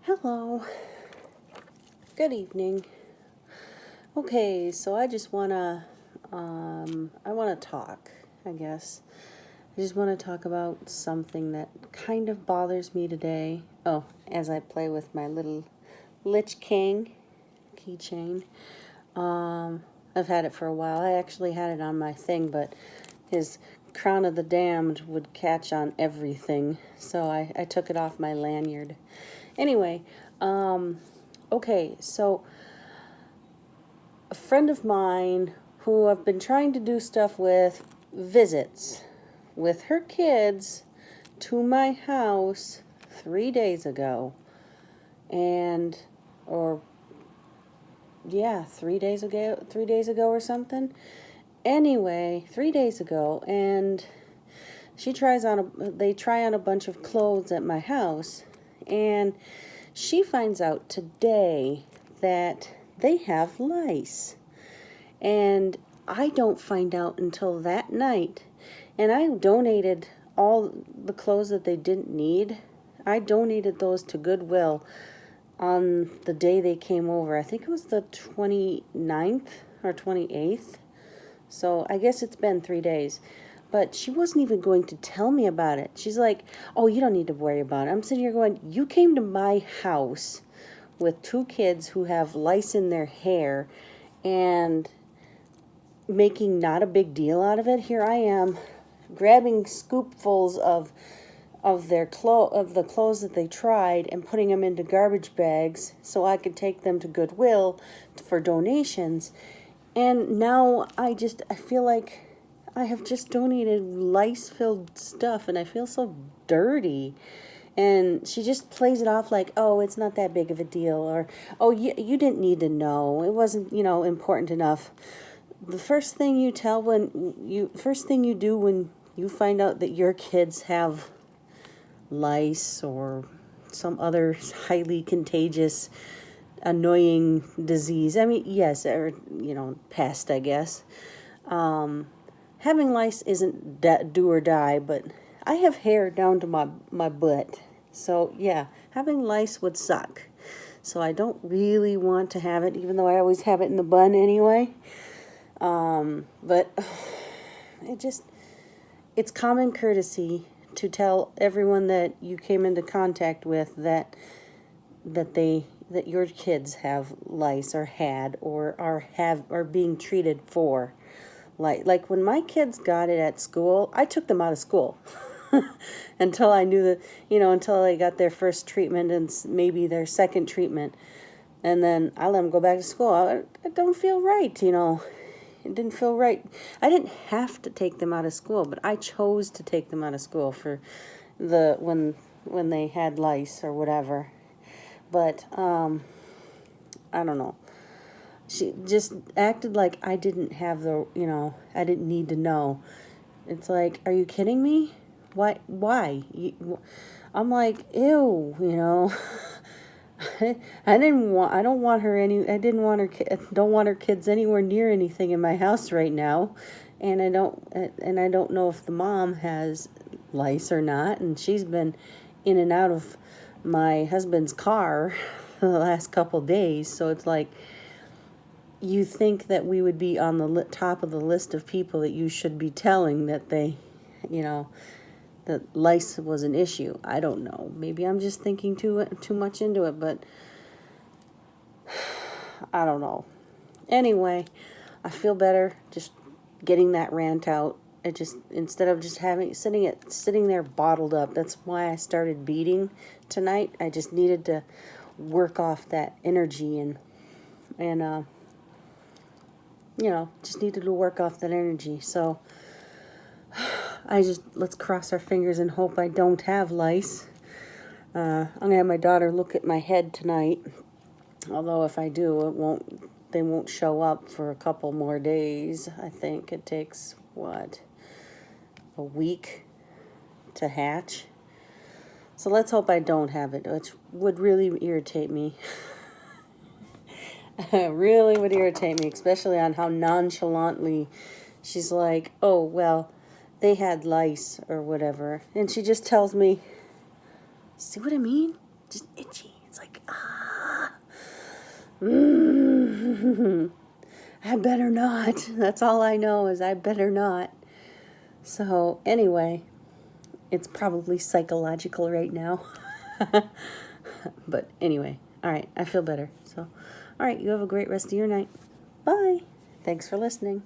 Hello. Good evening. Okay, so I just wanna talk, I guess. I just want to talk about something that kind of bothers me today. Oh, as I play with my little Lich King keychain. I've had it for a while. I actually had it on my thing, but his Crown of the Damned would catch on everything, so I took it off my lanyard. Anyway, okay, so a friend of mine who I've been trying to do stuff with visits with her kids to my house 3 days ago. And, or, yeah, 3 days ago or something. Anyway, 3 days ago, and they try on a bunch of clothes at my house, and she finds out today that they have lice. And I don't find out until that night. And I donated all the clothes that they didn't need. I donated those to Goodwill on the day they came over. I think it was the 29th or 28th. So I guess it's been 3 days. But she wasn't even going to tell me about it. She's like, oh, you don't need to worry about it. I'm sitting here going, you came to my house with 2 kids who have lice in their hair and making not a big deal out of it. Here I am grabbing scoopfuls of the clothes that they tried and putting them into garbage bags so I could take them to Goodwill for donations. And now I feel like I have just donated lice-filled stuff, and I feel so dirty. And she just plays it off like, oh, it's not that big of a deal, or, oh, you didn't need to know. It wasn't, important enough. The first thing you do when you find out that your kids have lice or some other highly contagious, annoying disease. I mean, yes, or, pest, I guess. Having lice isn't do or die, but I have hair down to my butt. So, yeah, having lice would suck. So I don't really want to have it, even though I always have it in the bun anyway. But it's common courtesy to tell everyone that you came into contact with that your kids have lice or had or are being treated for. Like when my kids got it at school, I took them out of school until I knew that, until they got their first treatment and maybe their second treatment. And then I let them go back to school. I don't feel right, It didn't feel right. I didn't have to take them out of school, but I chose to take them out of school for when they had lice or whatever. But I don't know. She just acted like I didn't have I didn't need to know. It's like, are you kidding me? Why? I'm like, ew, I don't want her kids anywhere near anything in my house right now. And I don't know if the mom has lice or not, and she's been in and out of my husband's car the last couple days, so it's like, you think that we would be on the top of the list of people that you should be telling that they, that lice was an issue. I don't know. Maybe I'm just thinking too much into it, but I don't know. Anyway, I feel better just getting that rant out. Instead of just sitting there bottled up. That's why I started beading tonight. I just needed to work off that energy and just needed to work off that energy. So let's cross our fingers and hope I don't have lice. I'm gonna have my daughter look at my head tonight. Although if I do, they won't show up for a couple more days. I think it takes, a week to hatch. So let's hope I don't have it, which would really irritate me. Really would irritate me, especially on how nonchalantly she's like, oh, well, they had lice or whatever. And she just tells me, see what I mean? Just itchy. It's like, I better not. That's all I know is I better not. So anyway, it's probably psychological right now. But anyway, all right, I feel better. So, all right, you have a great rest of your night. Bye. Thanks for listening.